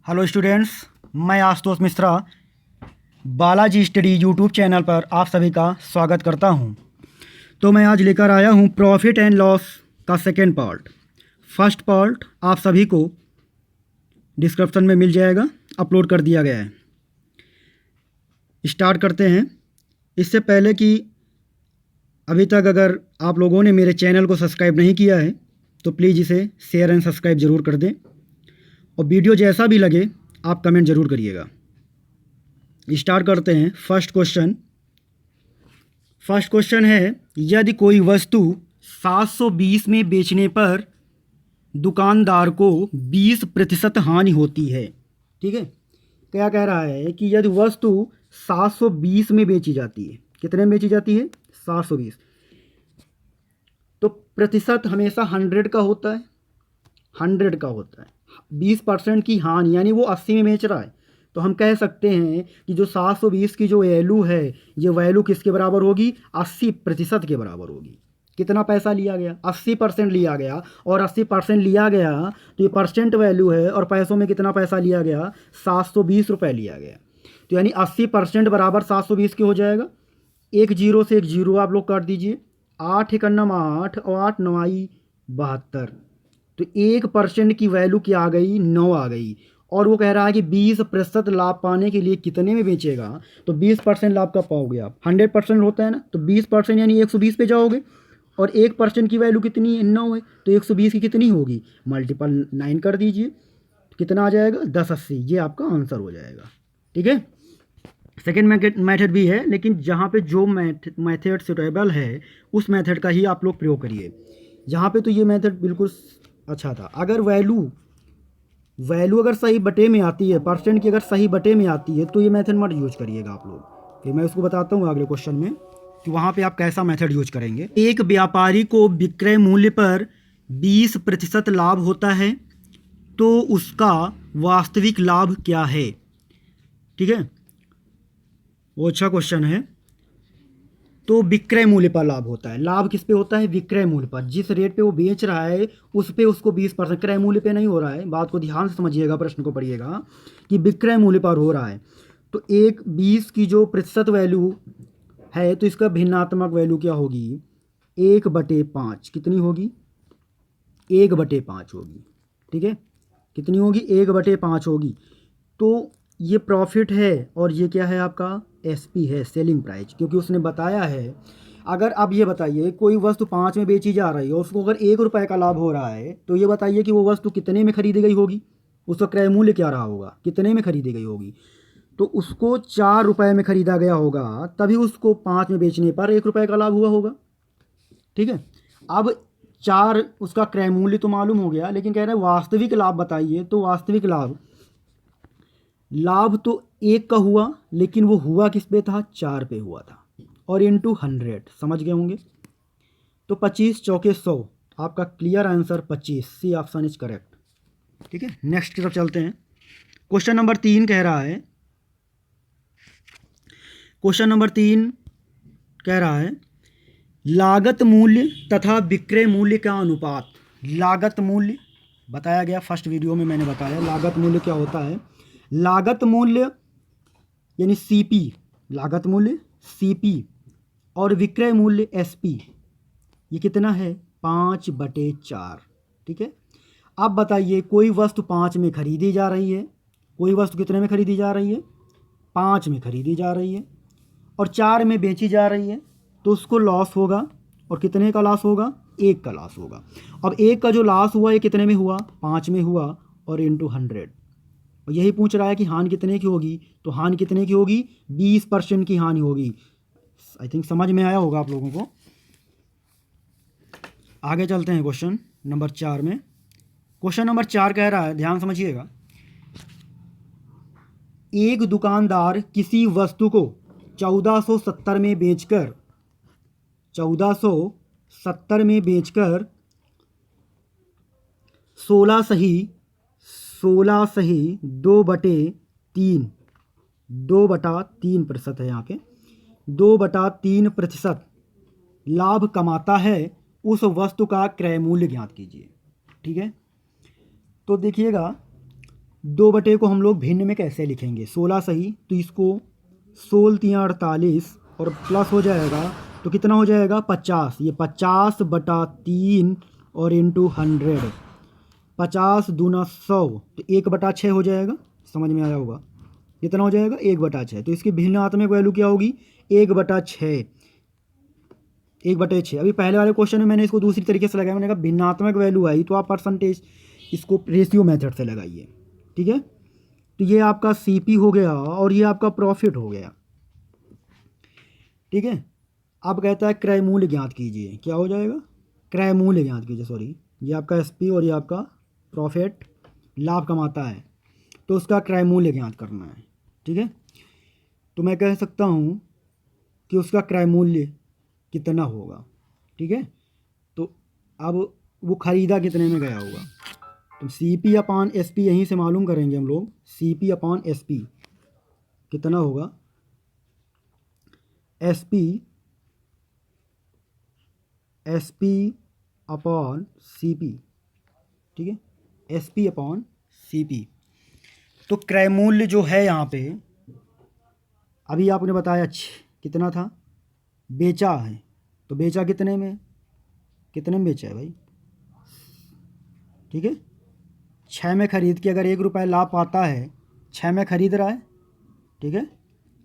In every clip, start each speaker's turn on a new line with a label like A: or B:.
A: Hello students, मैं Ashutosh Mishra Balaji study YouTube channel पर आप सभी का स्वागत करता हूं। तो मैं आज लेकर आया हूं प्रॉफिट एंड लॉस का सेकेंड पार्ट। फर्स्ट पार्ट आप सभी को डिस्क्रिप्शन में मिल जाएगा, अपलोड कर दिया गया है। स्टार्ट करते हैं। इससे पहले कि अभी तक अगर आप लोगों ने मेरे चैनल को सब्सक्राइब नहीं किया है तो प्लीज़ इसे शेयर एंड सब्सक्राइब ज़रूर कर दें, और वीडियो जैसा भी लगे आप कमेंट ज़रूर करिएगा। स्टार्ट करते हैं। फर्स्ट क्वेश्चन है, यदि कोई वस्तु 720 में बेचने पर दुकानदार को 20% हानि होती है। ठीक है, क्या कह रहा है कि यदि वस्तु 720 में बेची जाती है, कितने में बेची जाती है? 720। तो प्रतिशत हमेशा 100 का होता है, 100 का होता है। 20% की हानि यानी वो 80 में बेच रहा है, तो हम कह सकते हैं कि जो 720 की जो वैल्यू है, ये वैल्यू किसके बराबर होगी? 80% के बराबर होगी। कितना पैसा लिया गया? 80% लिया गया, और 80% लिया गया तो ये परसेंट वैल्यू है, और पैसों में कितना पैसा लिया गया? 720 रुपये लिया गया। तो यानी 80% बराबर 720 के हो जाएगा। एक जीरो से एक जीरो आप लोग काट दीजिए। 8 एकन्नम 8 और 8 नवाई 72, तो 1% की वैल्यू क्या आ गई? 9 आ गई। और वो कह रहा है कि 20% लाभ पाने के लिए कितने में बेचेगा? तो 20% लाभ का पाओगे आप? 100% होता है ना, तो 20% यानी 120 पे जाओगे, और 1% की वैल्यू कितनी है? 9 है, तो 120 की कितनी होगी? मल्टीपल 9 कर दीजिए, कितना आ जाएगा? 1080। ये आपका आंसर हो जाएगा। ठीक है, सेकेंड मेथड भी है, लेकिन जहाँ पे जो मेथड सुटेबल है उस मेथड का ही आप लोग प्रयोग करिए। यहाँ पे तो ये मेथड बिल्कुल अच्छा था। अगर वैल्यू अगर सही बटे में आती है, परसेंट की अगर सही बटे में आती है, तो ये मेथड मत यूज करिएगा आप लोग। फिर मैं उसको बताता हूँ अगले क्वेश्चन में कि वहाँ पे आप कैसा मेथड यूज करेंगे। एक व्यापारी को विक्रय मूल्य पर 20% लाभ होता है, तो उसका वास्तविक लाभ क्या है? ठीक है, वो अच्छा क्वेश्चन है। तो विक्रय मूल्य पर लाभ होता है। लाभ किस पे होता है? विक्रय मूल्य पर। जिस रेट पे वो बेच रहा है उस पे उसको 20%, क्रय मूल्य पे नहीं हो रहा है। बात को ध्यान से समझिएगा, प्रश्न को पढ़िएगा कि विक्रय मूल्य पर हो रहा है। तो 20 की जो प्रतिशत वैल्यू है, तो इसका भिन्नात्मक वैल्यू क्या होगी? 1/5। कितनी होगी? 1/5 होगी। ठीक है, कितनी होगी? 1/5 होगी। तो ये प्रॉफिट है, और ये क्या है आपका? एसपी है, सेलिंग प्राइस, क्योंकि उसने बताया है। अगर आप ये बताइए कोई वस्तु 5 में बेची जा रही है, उसको अगर 1 रुपये का लाभ हो रहा है, तो ये बताइए कि वो वस्तु कितने में खरीदी गई होगी? उसका क्रय मूल्य क्या रहा होगा? कितने में खरीदी गई होगी? तो उसको 4 रुपये में खरीदा गया होगा, तभी उसको 5 में बेचने पर 1 रुपये का लाभ हुआ होगा। ठीक है, अब 4 उसका क्रय मूल्य तो मालूम हो गया, लेकिन कह रहे हैं वास्तविक लाभ बताइए। तो वास्तविक लाभ तो 1 का हुआ, लेकिन वो हुआ किस पे था? 4 पे हुआ था, और इंटू 100। समझ गए होंगे। तो 25 चौके 100, आपका clear answer 25, C option is correct. ठीक है, नेक्स्ट की तरफ चलते हैं। क्वेश्चन नंबर 3 कह रहा है, क्वेश्चन नंबर 3 कह रहा है, लागत मूल्य तथा विक्रय मूल्य का अनुपात। लागत मूल्य बताया गया, फर्स्ट वीडियो में मैंने बताया लागत मूल्य क्या होता है। लागत मूल्य यानी सीपी, लागत मूल्य सीपी, और विक्रय मूल्य एसपी, ये कितना है? 5/4। ठीक है, अब बताइए कोई वस्तु 5 में खरीदी जा रही है, कोई वस्तु कितने में खरीदी जा रही है? 5 में खरीदी जा रही है, और 4 में बेची जा रही है, तो उसको लॉस होगा। और कितने का लॉस होगा? 1 का लॉस होगा। अब 1 का जो लॉस हुआ ये कितने में हुआ? 5 में हुआ, और इंटू 100। और यही पूछ रहा है कि हानि कितने की होगी? तो हानि कितने की होगी? 20% की हानि होगी। आई थिंक समझ में आया होगा आप लोगों को। आगे चलते हैं क्वेश्चन नंबर 4 में। क्वेश्चन नंबर 4 कह रहा है, ध्यान समझिएगा, एक दुकानदार किसी वस्तु को 1470 में बेचकर 1470 में बेचकर 16 सही 2/3, 2/3% है यहाँ पे, 2/3% लाभ कमाता है, उस वस्तु का क्रय मूल्य ज्ञात कीजिए। ठीक है, तो देखिएगा, दो बटे को हम लोग भिन्न में कैसे लिखेंगे, 16 सही, तो इसको 16 तियाँ 48 और प्लस हो जाएगा तो कितना हो जाएगा 50। ये 50/3 और इंटू 100, 50 दूना 100 तो 1/6 हो जाएगा। समझ में आया होगा, कितना हो जाएगा 1/6। तो इसकी भिन्नात्मक वैल्यू क्या होगी 1/6, 1/6। अभी पहले वाले क्वेश्चन में मैंने इसको दूसरी तरीके से लगाया, मैंने कहा भिन्नात्मक वैल्यू आई तो आप परसेंटेज इसको रेशियो मेथड से लगाइए। ठीक है, तो ये आपका सीपी हो गया और ये आपका प्रॉफिट हो गया। ठीक है, अब कहता है क्रय मूल्य ज्ञात कीजिए, क्या हो जाएगा क्रय मूल्य ज्ञात कीजिए, सॉरी, ये आपका एसपी और ये आपका प्रॉफिट, लाभ कमाता है तो उसका क्रय मूल्य ज्ञात करना है। ठीक है, तो मैं कह सकता हूँ कि उसका क्रय मूल्य कितना होगा। ठीक है, तो अब वो ख़रीदा कितने में गया होगा, तो CP/SP यहीं से मालूम करेंगे हम लोग। CP/SP कितना होगा, SP SP/CP। ठीक है, SP/CP। तो क्रय मूल्य जो है यहाँ पे अभी आपने बताया कितना था, बेचा है, तो बेचा कितने में बेचा है भाई। ठीक है, 6 में ख़रीद के अगर 1 रुपये लाभ पाता है, 6 में ख़रीद रहा है। ठीक है,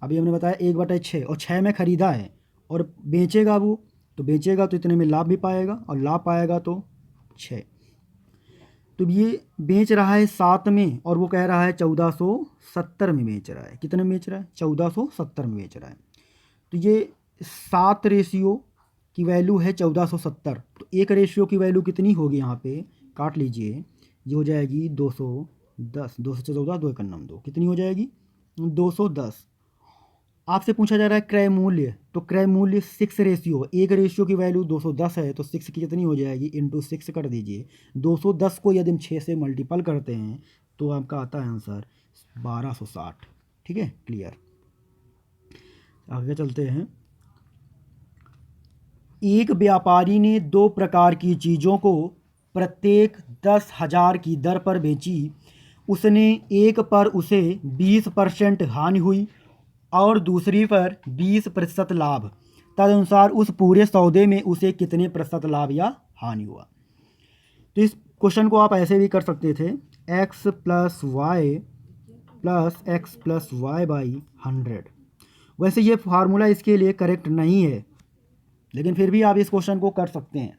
A: अभी हमने बताया 1/6 और 6 में ख़रीदा है और बेचेगा वो, तो बेचेगा तो इतने में लाभ भी पाएगा और लाभ पाएगा तो 6। तो ये बेच रहा है 7 में और वो कह रहा है 1470 में बेच रहा है। कितने में बेच रहा है 1470 में बेच रहा है। तो ये 7 रेशियो की वैल्यू है 1470, तो एक रेशियो की वैल्यू कितनी होगी, यहाँ पे काट लीजिए, ये हो जाएगी 210, 214 2 1 2, कितनी हो जाएगी 210। आपसे पूछा जा रहा है क्रय मूल्य, तो क्रय मूल्य 6 रेशियो, एक रेशियो की वैल्यू 210 है तो 6 की कितनी हो जाएगी इंटू 6 कर दीजिए। 210 को यदि हम 6 से मल्टीपल करते हैं तो आपका आता है आंसर 1260। ठीक है, क्लियर। आगे चलते हैं। एक व्यापारी ने 2 प्रकार की चीज़ों को प्रत्येक 10,000 की दर पर बेची। उसने एक पर उसे 20% हानि हुई और दूसरी पर 20% लाभ। तदनुसार उस पूरे सौदे में उसे कितने प्रतिशत लाभ या हानि हुआ। तो इस क्वेश्चन को आप ऐसे भी कर सकते थे, x + y + x + y/100। वैसे ये फार्मूला इसके लिए करेक्ट नहीं है, लेकिन फिर भी आप इस क्वेश्चन को कर सकते हैं।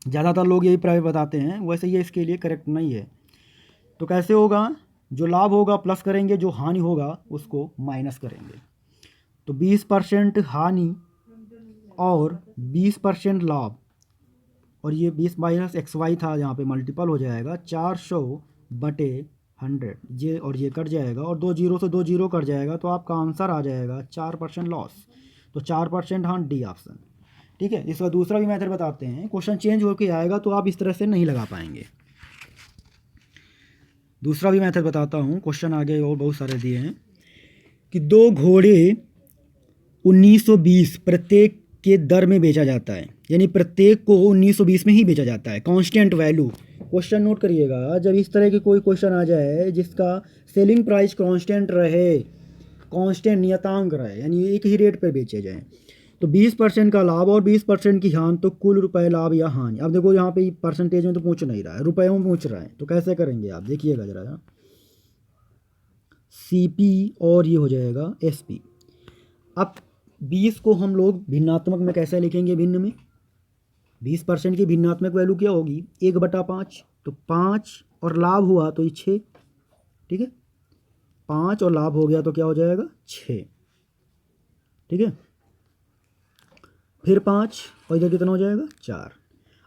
A: ज़्यादातर लोग यही प्राय बताते हैं, वैसे ये इसके लिए करेक्ट नहीं है। तो कैसे होगा, जो लाभ होगा प्लस करेंगे, जो हानि होगा उसको माइनस करेंगे। तो 20% हानि और 20% लाभ, और ये 20 माइनस XY था, यहाँ पे मल्टीपल हो जाएगा 400/100, ये और ये कट जाएगा और 2 जीरो से 2 जीरो कट जाएगा, तो आपका आंसर आ जाएगा 4% लॉस। तो 4% हाँ, डी ऑप्शन। ठीक है, इसका दूसरा भी मेथड बताते हैं, क्वेश्चन चेंज होकर आएगा तो आप इस तरह से नहीं लगा पाएंगे। दूसरा भी मेथड बताता हूँ, क्वेश्चन आगे और बहुत सारे दिए हैं कि 2 घोड़े 1920 प्रत्येक के दर में बेचा जाता है, यानी प्रत्येक को 1920 में ही बेचा जाता है, कांस्टेंट वैल्यू। क्वेश्चन नोट करिएगा, जब इस तरह की कोई क्वेश्चन आ जाए जिसका सेलिंग प्राइस कांस्टेंट रहे, कांस्टेंट नियतांक रहे, यानी एक ही रेट पर बेचे जाएँ, तो 20% का लाभ और 20% की हानि, तो कुल रुपए लाभ या हानि। अब देखो यहाँ पे परसेंटेज में तो पूछ नहीं रहा है, रुपयों में पूछ रहा है, तो कैसे करेंगे आप देखिएगा ज़रा। CP और ये हो जाएगा SP। अब 20 को हम लोग भिन्नात्मक में कैसे लिखेंगे, भिन्न में 20% की भिन्नात्मक वैल्यू क्या होगी 1/5, तो 5 और लाभ हुआ तो ये 6। ठीक है, 5 और लाभ हो गया तो क्या हो जाएगा 6। ठीक है, फिर 5 और इधर कितना हो जाएगा 4।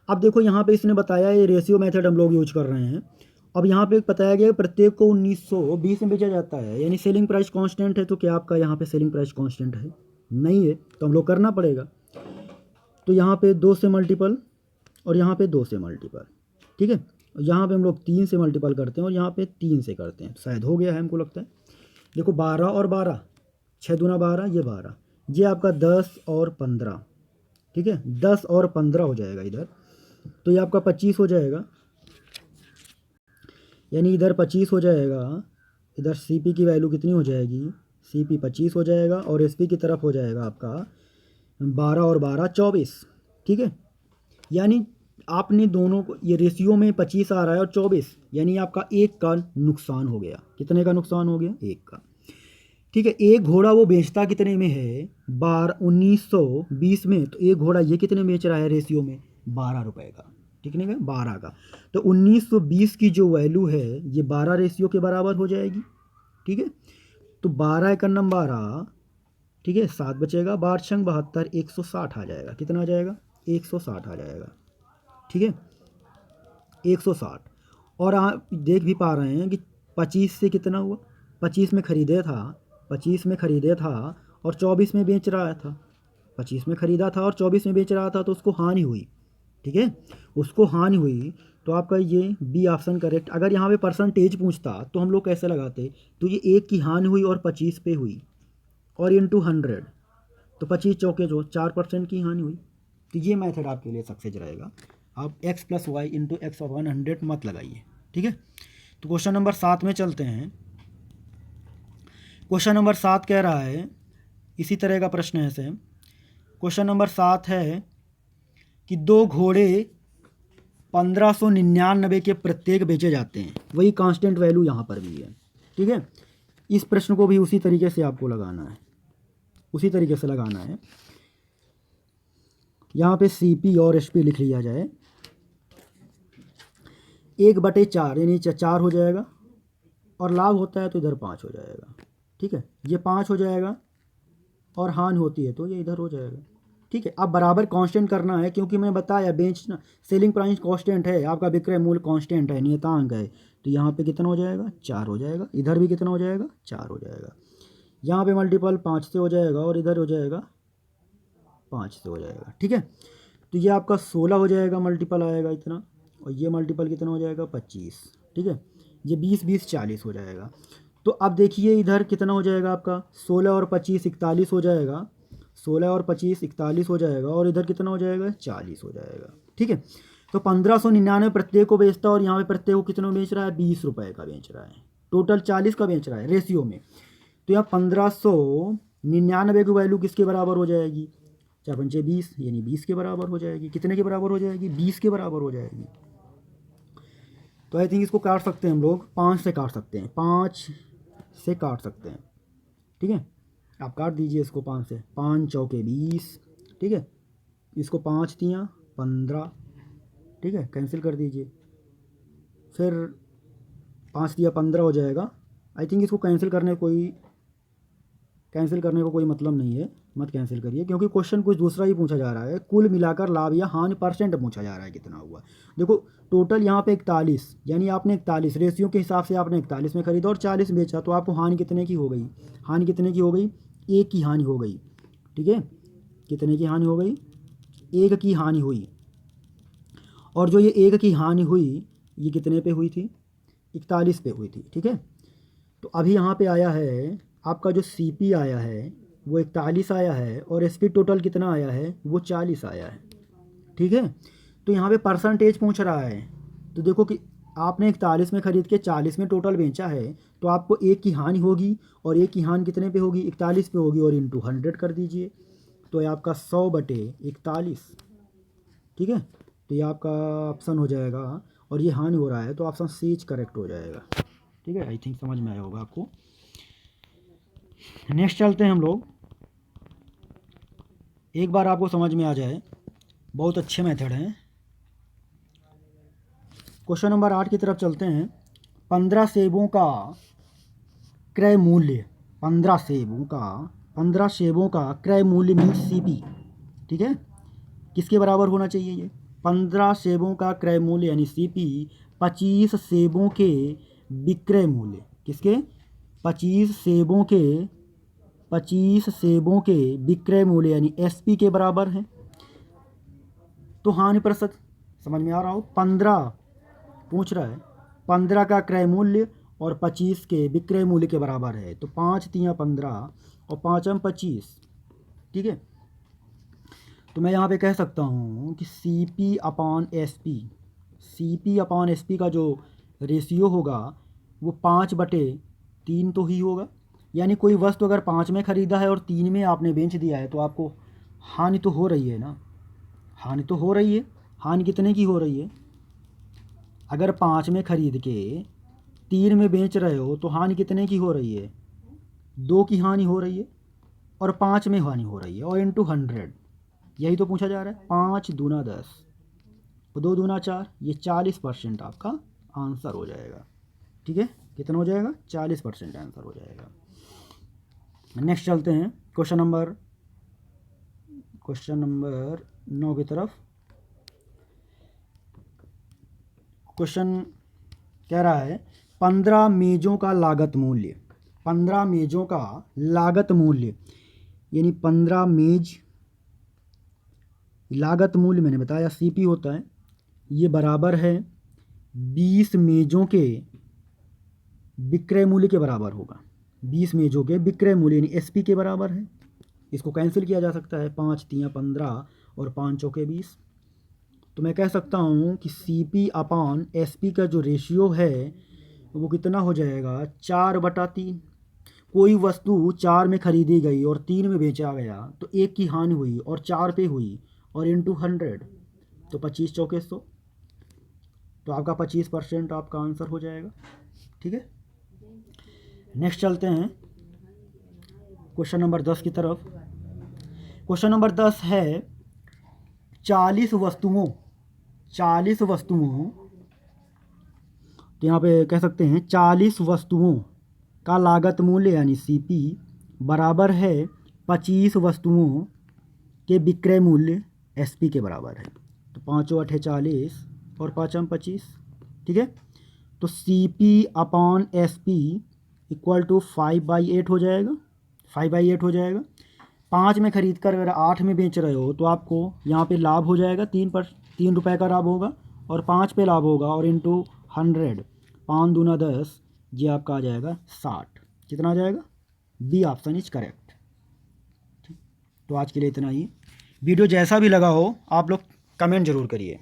A: अब देखो यहाँ पे इसने बताया ये रेशियो मेथड हम लोग यूज कर रहे हैं। अब यहाँ पे बताया गया प्रत्येक को 1920 में बेचा जाता है, यानी सेलिंग प्राइस कांस्टेंट है, तो क्या आपका यहाँ पे सेलिंग प्राइस कांस्टेंट है, नहीं है, तो हम लोग करना पड़ेगा। तो यहाँ पे 2 से मल्टीपल और यहाँ पे 2 से मल्टीपल। ठीक है, यहाँ पे हम लोग 3 से मल्टीपल करते हैं और यहाँ पे 3 से करते हैं, शायद हो गया है हमको लगता है। देखो 12 और 12, 6 दूना 12, ये 12, ये आपका 10 और 15। ठीक है, 10 और 15 हो जाएगा इधर, तो ये आपका 25 हो जाएगा। यानी इधर 25 हो जाएगा, इधर CP की वैल्यू कितनी हो जाएगी, CP 25 हो जाएगा और SP की तरफ हो जाएगा आपका 12 और 12 24। ठीक है, यानी आपने दोनों को, ये रेशियो में 25 आ रहा है और 24, यानी आपका एक का नुकसान हो गया। कितने का नुकसान हो गया, एक का। ठीक है, एक घोड़ा वो बेचता कितने में है, 1920 में, तो एक घोड़ा ये कितने में बेच रहा है रेशियो में, 12 रुपये का। ठीक है, 12 का, तो 1920 की जो वैल्यू है ये 12 रेशियो के बराबर हो जाएगी। ठीक है, तो 12 एकड़ नम 12, ठीक है, 7 बचेगा, 12 छंग 72, 160 आ जाएगा। कितना आ जाएगा, 160 आ जाएगा। ठीक है, 160। और आप देख भी पा रहे हैं कि 25 से कितना हुआ, 25 में ख़रीदे था, 25 में ख़रीदे था और 24 में बेच रहा था, 25 में ख़रीदा था और 24 में बेच रहा था, तो उसको हानि हुई। ठीक है, उसको हानि हुई, तो आपका ये बी ऑप्शन करेक्ट। अगर यहाँ पे परसेंटेज पूछता तो हम लोग कैसे लगाते, तो ये एक की हानि हुई और 25 पे हुई और इंटू 100, तो 25 चौके जो 4% की हानि हुई। तो ये मेथड आपके लिए सक्सेस रहेगा। आप x + y इंटू एक्स 100 मत लगाइए। ठीक है, तो क्वेश्चन नंबर 7 में चलते हैं। क्वेश्चन नंबर 7 कह रहा है, इसी तरह का प्रश्न है सेम। क्वेश्चन नंबर 7 है कि दो घोड़े 1599 के प्रत्येक बेचे जाते हैं। वही कांस्टेंट वैल्यू यहाँ पर भी है। ठीक है, इस प्रश्न को भी उसी तरीके से आपको लगाना है, उसी तरीके से लगाना है। यहाँ पे CP और SP लिख लिया जाए, 1/4 यानी 4 हो जाएगा, और लाभ होता है तो इधर 5 हो जाएगा। ठीक है, ये 5 हो जाएगा और हानि होती है तो ये इधर हो जाएगा। ठीक है, अब बराबर कांस्टेंट करना है, क्योंकि मैंने बताया बेचना, सेलिंग प्राइस कांस्टेंट है, आपका विक्रय मूल्य कांस्टेंट है, नियतांक है। तो यहाँ पे कितना हो जाएगा, 4 हो जाएगा, इधर भी कितना हो जाएगा, 4 हो जाएगा। यहाँ पे मल्टीपल 5 से हो जाएगा और इधर हो जाएगा 5 से हो जाएगा। ठीक है, तो ये आपका 16 हो जाएगा, मल्टीपल आएगा इतना, और ये मल्टीपल कितना हो जाएगा, 25। ठीक है, ये 20 20 40 हो जाएगा। तो अब देखिए इधर कितना हो जाएगा आपका, 16 और 25 41 हो जाएगा, 16 और 25 41 हो जाएगा, और इधर कितना हो जाएगा, 40 हो जाएगा। ठीक है, तो 1599 प्रत्येक को बेचता है और यहाँ पे प्रत्येक को कितना बेच रहा है, 20 रुपये का बेच रहा है, टोटल 40 का बेच रहा है रेशियो में। तो यहाँ 1599 की वैल्यू किसके बराबर हो जाएगी, 4 पंचे 20, यानी 20 के बराबर हो जाएगी। कितने के बराबर हो जाएगी, 20 के बराबर हो जाएगी। तो आई थिंक इसको काट सकते हैं हम लोग, 5 से काट सकते हैं, 5 से काट सकते हैं। ठीक है, आप काट दीजिए इसको 5 से, 5 चौके 20। ठीक है, इसको 5 तियाँ 15। ठीक है, कैंसिल कर दीजिए, फिर 5 तिया 15 हो जाएगा। आई थिंक इसको कैंसिल करने को कोई मतलब नहीं है, मत कैंसिल करिए, क्योंकि क्वेश्चन कुछ दूसरा ही पूछा जा रहा है। कुल मिलाकर लाभ या हानि परसेंट पूछा जा रहा है, कितना हुआ। देखो टोटल यहाँ पे 41, यानी आपने 41 रेशियो के हिसाब से आपने 41 में खरीदा और 40 बेचा, तो आपको हानि कितने की हो गई, हानि कितने की हो गई, एक की हानि हो गई। ठीक है, कितने की हानि हो गई, एक की हानि हुई। और जो ये एक की हानि हुई ये कितने पे हुई थी, 41 पे हुई थी। ठीक है, तो अभी यहाँ पे आया है आपका जो CP आया है वो 41 आया है, और SP टोटल कितना आया है, वो 40 आया है। ठीक है, तो यहाँ पे परसेंटेज पूछ रहा है, तो देखो कि आपने 41 में ख़रीद के 40 में टोटल बेचा है, तो आपको एक की हानि होगी, और एक की हानि कितने पे होगी, 41 पे होगी, और इंटू 100 कर दीजिए, तो ये आपका 100/41। ठीक है, तो ये आपका ऑप्शन हो जाएगा, और ये हानि हो रहा है तो ऑप्शन C करेक्ट हो जाएगा। ठीक है, आई थिंक समझ में आया होगा आपको। नेक्स्ट चलते हैं हम लोग, एक बार आपको समझ में आ जाए, बहुत अच्छे मेथड हैं। क्वेश्चन नंबर 8 की तरफ चलते हैं। 15 सेबों का क्रय मूल्य, 15 सेबों का क्रय मूल्य मीन्स CP। ठीक है, किसके बराबर होना चाहिए ये, 15 सेबों का क्रय मूल्य यानी CP 25 सेबों के विक्रय मूल्य, किसके, 25 सेबों के विक्रय मूल्य यानी SP के बराबर है। तो हानि प्रतिशत समझ में आ रहा हो, 15 पूछ रहा है, 15 का क्रय मूल्य और 25 के विक्रय मूल्य के बराबर है, तो 5 तियाँ 15 और 5 25। ठीक है, तो मैं यहाँ पे कह सकता हूँ कि CP/SP का जो रेशियो होगा वो 5/3 तो ही होगा। यानी कोई वस्तु अगर 5 में ख़रीदा है और 3 में आपने बेच दिया है तो आपको हानि तो हो रही है ना, हानि तो हो रही है। हानि कितने की हो रही है? अगर 5 में ख़रीद के 3 में बेच रहे हो तो हानि कितने की हो रही है? 2 की हानि हो रही है और 5 में हानि हो रही है, और इंटू 100, यही तो पूछा जा रहा है। 5 दूना 10 और 2 दूना 4, ये 40% आपका आंसर हो जाएगा। ठीक है, कितना हो जाएगा? 40% आंसर हो जाएगा। नेक्स्ट चलते हैं क्वेश्चन नंबर 9 की तरफ। क्वेश्चन कह रहा है 15 मेज़ों का लागत मूल्य, 15 मेज़ों का लागत मूल्य, यानी 15 मेज़ लागत मूल्य मैंने बताया सीपी होता है, ये बराबर है 20 मेज़ों के विक्रय मूल्य के बराबर होगा। 20 मेज़ों के विक्रय मूल्य यानी एसपी के बराबर है। इसको कैंसिल किया जा सकता है, 5 तियाँ 15 और 5 चौके 20। तो मैं कह सकता हूँ कि सीपी अपान एसपी का जो रेशियो है वो कितना हो जाएगा? 4/3। कोई वस्तु 4 में ख़रीदी गई और 3 में बेचा गया तो 1 की हानि हुई और 4 पे हुई, और इंटू 100 तो 25 चौके 100, तो आपका 25% आपका आंसर हो जाएगा। ठीक है, नेक्स्ट चलते हैं क्वेश्चन नंबर 10 की तरफ। क्वेश्चन नंबर 10 है 40 वस्तुओं, तो यहाँ पे कह सकते हैं 40 वस्तुओं का लागत मूल्य यानी सीपी बराबर है 25 वस्तुओं के विक्रय मूल्य एसपी के बराबर है। तो 5 8 40 और 5 25। ठीक है, तो CP upon SP equal to 5/8 हो जाएगा, 5/8 हो जाएगा। 5 में ख़रीद कर अगर 8 में बेच रहे हो तो आपको यहाँ पे लाभ हो जाएगा, 3 रुपये का लाभ होगा, और 5 पे लाभ होगा, और इंटू 100, 5 दूना 10, ये आपका आ जाएगा 60। कितना आ जाएगा? B option is correct. तो आज के लिए इतना ही। वीडियो जैसा भी लगा हो आप लोग कमेंट ज़रूर करिए।